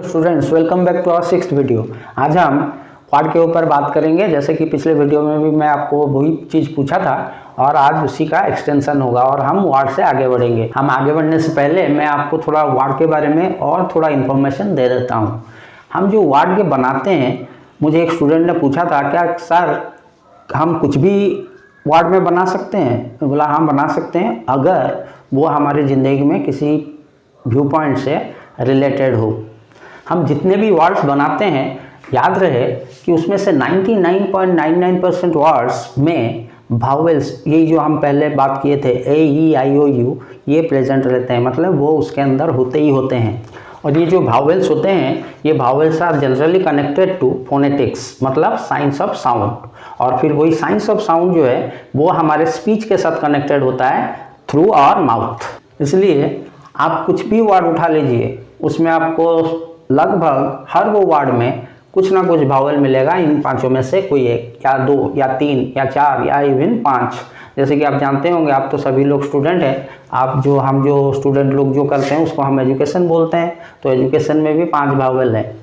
Students, welcome back to our 6th video. आज हम word के ऊपर बात करेंगे। जैसे कि पिछले वीडियो में भी मैं आपको वही चीज़ पूछा था और आज उसी का एक्सटेंशन होगा और हम वर्ड से आगे बढ़ेंगे। हम आगे बढ़ने से पहले मैं आपको थोड़ा वर्ड के बारे में और थोड़ा इन्फॉर्मेशन दे देता हूँ। हम जो वर्ड के बनाते हैं, मुझे एक स्टूडेंट ने पूछा था क्या सर हम कुछ भी वर्ड में बना सकते हैं? बोला हाँ बना सकते हैं, अगर वो हमारी ज़िंदगी में किसी व्यू पॉइंट से रिलेटेड हो। हम जितने भी वर्ड्स बनाते हैं, याद रहे कि उसमें से 99.99% वर्ड्स में भावेल्स, ये जो हम पहले बात किए थे ए ई आई ओ यू, ये प्रेजेंट रहते हैं, मतलब वो उसके अंदर होते ही होते हैं। और ये जो भावेल्स होते हैं, ये vowels are generally connected to phonetics, मतलब साइंस ऑफ साउंड। और फिर वही साइंस ऑफ साउंड जो है वो हमारे स्पीच के साथ कनेक्टेड होता है थ्रू आवर माउथ। इसलिए आप कुछ भी वर्ड उठा लीजिए, उसमें आपको लगभग हर वो वर्ड में कुछ ना कुछ भावेल मिलेगा। इन पांचों में से कोई एक या दो या तीन या चार या इवन 5। जैसे कि आप जानते होंगे, आप तो सभी लोग स्टूडेंट हैं, हम जो स्टूडेंट लोग जो करते हैं उसको हम एजुकेशन बोलते हैं। तो एजुकेशन में भी 5 भावेल हैं।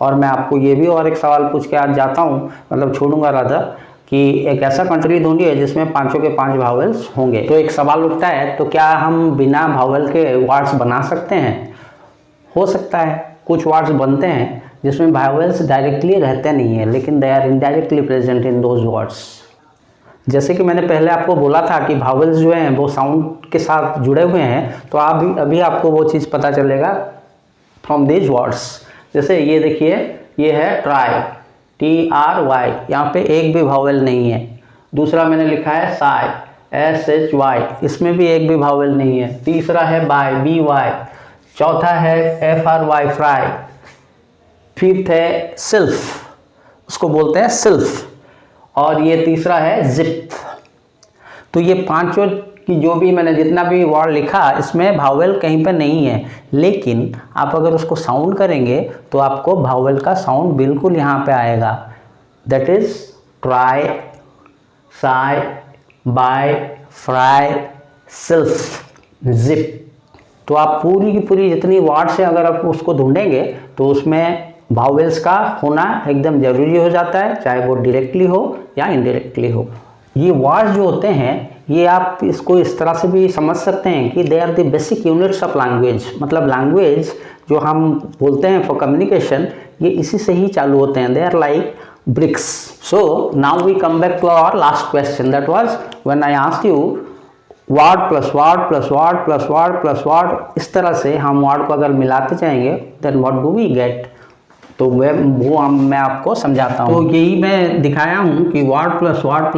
और मैं आपको ये भी और एक सवाल पूछ के आज जाता हूँ, मतलब छोड़ूंगा राधा, कि एक ऐसा कंट्री ढूंढिए जिसमें 5 के 5 भावेल्स होंगे। तो एक सवाल उठता है, तो क्या हम बिना भावेल के वर्ड्स बना सकते हैं? हो सकता है, कुछ वर्ड्स बनते हैं जिसमें भावेल्स डायरेक्टली रहते नहीं है, लेकिन they are indirectly present in those words. जैसे कि मैंने पहले आपको बोला था कि भावेल्स जो हैं वो साउंड के साथ जुड़े हुए हैं, तो अभी आपको वो चीज़ पता चलेगा फ्रॉम दीज वर्ड्स। जैसे ये देखिए, ये है ट्राई, TRY, यहाँ पे एक भी भावेल नहीं है। दूसरा मैंने लिखा है साई, SHY, इसमें भी एक भी भावेल नहीं है। तीसरा है बाय, BY। चौथा है FRY, फ्राई। फिफ्थ है सिल्फ, उसको बोलते हैं सिल्फ। और ये तीसरा है जिप। तो ये पांचों की जो भी मैंने जितना भी वर्ड लिखा, इसमें भावेल कहीं पे नहीं है, लेकिन आप अगर उसको साउंड करेंगे तो आपको भावेल का साउंड बिल्कुल यहाँ पे आएगा। That is try, sigh, by, fry, sylph, gyp. तो आप पूरी की पूरी जितनी वर्ड्स है, अगर आप उसको ढूंढेंगे तो उसमें भावेल्स का होना एकदम जरूरी हो जाता है, चाहे वो डायरेक्टली हो या इनडायरेक्टली हो। ये वर्ड्स जो होते हैं, ये आप इसको इस तरह से भी समझ सकते हैं कि they are the basic units of language. मतलब लैंग्वेज जो हम बोलते हैं फॉर कम्युनिकेशन, ये इसी से ही चालू होते हैं। They are like bricks. So now we come back to our last question, that was when I asked you word plus word plus word plus word plus word. इस तरह से हम वर्ड को अगर मिलाते जाएंगे then what do we get? तो मैं आपको समझाता हूँ। तो यही मैं दिखाया हूँ कि word plus word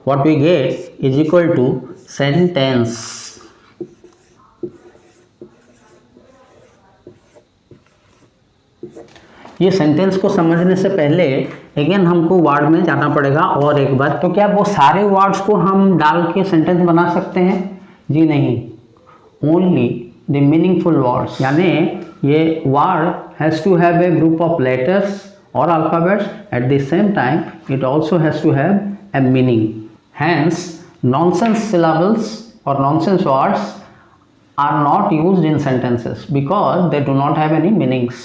what we get is equal to sentence. ये सेंटेंस को समझने से पहले अगेन हमको वर्ड में जाना पड़ेगा और एक बार। तो क्या वो सारे वर्ड्स को हम डाल के सेंटेंस बना सकते हैं? जी नहीं, ओनली द मीनिंगफुल वर्ड्स। यानी ये word has to have a group of letters or alphabets. At the same time, it also has to have a meaning. Hence, nonsense syllables or nonsense words are not used in sentences because they do not have any meanings.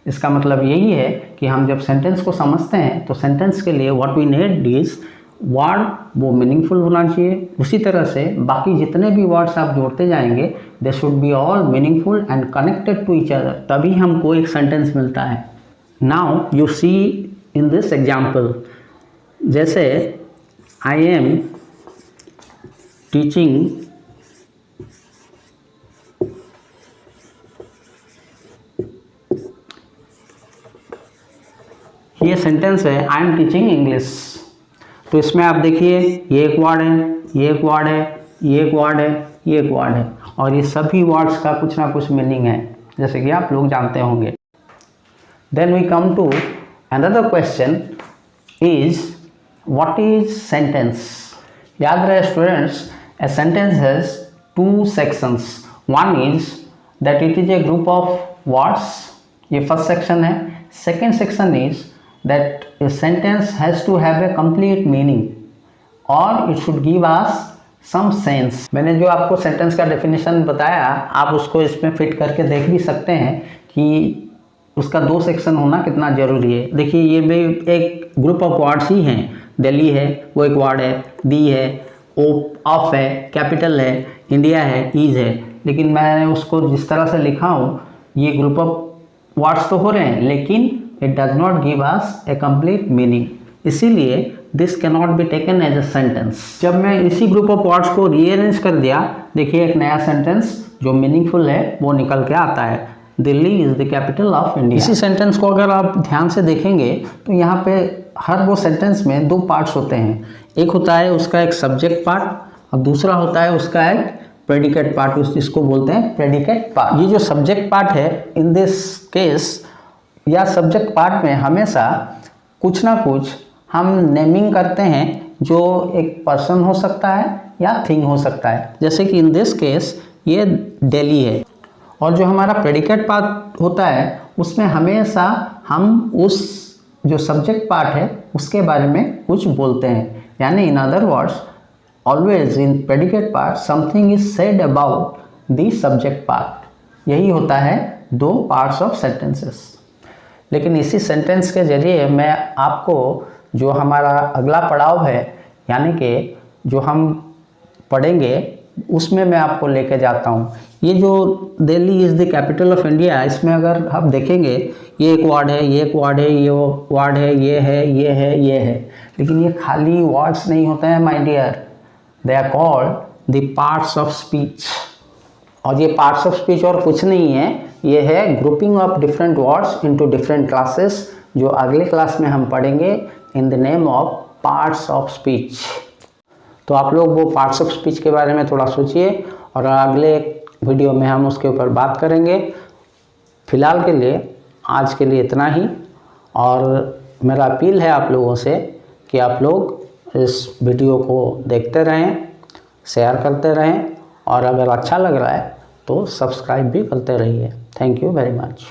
इसका मतलब यही है कि हम जब sentence को समझते हैं तो सेंटेंस के लिए what we need is word वो मीनिंगफुल होना चाहिए। उसी तरह से बाकी जितने भी वर्ड्स आप जोड़ते जाएंगे, they should be all meaningful and connected to each other, तभी हमको एक सेंटेंस मिलता है। Now you see in this example, जैसे आई एम टीचिंग ये सेंटेंस है, आई एम टीचिंग इंग्लिश। तो इसमें आप देखिए, ये एक वर्ड है, ये एक वर्ड है, ये एक वर्ड है, ये एक वर्ड है, और ये सभी वर्ड्स का कुछ ना कुछ मीनिंग है, जैसे कि आप लोग जानते होंगे। Then we come to another question is what is sentence? याद रहे students, a sentence has 2 sections. One is that it is a group of words, ये फर्स्ट सेक्शन है। Second section is that a sentence has to have a complete meaning or it should give us some sense। मैंने जो आपको sentence का definition बताया, आप उसको इसमें फिट करके देख भी सकते हैं कि उसका 2 सेक्शन होना कितना ज़रूरी है। देखिए ये भी एक ग्रुप ऑफ वर्ड्स ही हैं। दिल्ली है वो एक वर्ड है, दी है, ऑफ है, कैपिटल है, इंडिया है, ईज है, लेकिन मैंने उसको जिस तरह से लिखा हूँ ये ग्रुप ऑफ वर्ड्स तो हो रहे हैं लेकिन it does not give us a complete meaning, इसीलिए this can not be taken as a sentence. जब मैं इसी ग्रुप ऑफ वर्ड्स को रीअरेंज कर दिया, देखिए एक नया सेंटेंस जो मीनिंगफुल है वो निकल के आता है, Delhi is the capital of India. इसी सेंटेंस को अगर आप ध्यान से देखेंगे तो यहाँ पे हर वो सेंटेंस में 2 पार्ट्स होते हैं। एक होता है उसका एक सब्जेक्ट पार्ट और दूसरा होता है उसका एक प्रेडिकेट पार्ट, इसको बोलते हैं प्रेडिकेट पार्ट। ये जो सब्जेक्ट पार्ट है इन दिस केस या सब्जेक्ट पार्ट में हमेशा कुछ ना कुछ हम नेमिंग करते हैं जो एक पर्सन हो सकता है या थिंग हो सकता है, जैसे कि इन दिस केस ये दिल्ली है। और जो हमारा प्रेडिकेट पार्ट होता है उसमें हमेशा हम उस जो सब्जेक्ट पार्ट है उसके बारे में कुछ बोलते हैं, यानी in other words always in predicate part something is said about the subject part. यही होता है 2 पार्ट्स ऑफ सेंटेंसेस। लेकिन इसी सेंटेंस के जरिए मैं आपको जो हमारा अगला पड़ाव है यानी कि जो हम पढ़ेंगे उसमें मैं आपको लेके जाता हूँ। ये जो Delhi is the capital of India, इसमें अगर आप देखेंगे ये एक वर्ड है, ये एक वर्ड है, ये वर्ड है, ये है, ये है, ये है, लेकिन ये खाली वर्ड्स नहीं होते हैं my dear, they are called the parts of speech. और ये पार्ट्स ऑफ स्पीच और कुछ नहीं है, ये है grouping of different words into different classes, जो अगले क्लास में हम पढ़ेंगे in the name of parts of speech. तो आप लोग वो पार्ट्स ऑफ स्पीच के बारे में थोड़ा सोचिए और अगले वीडियो में हम उसके ऊपर बात करेंगे। फ़िलहाल के लिए आज के लिए इतना ही, और मेरा अपील है आप लोगों से कि आप लोग इस वीडियो को देखते रहें, शेयर करते रहें और अगर अच्छा लग रहा है तो सब्सक्राइब भी करते रहिए। Thank you very much.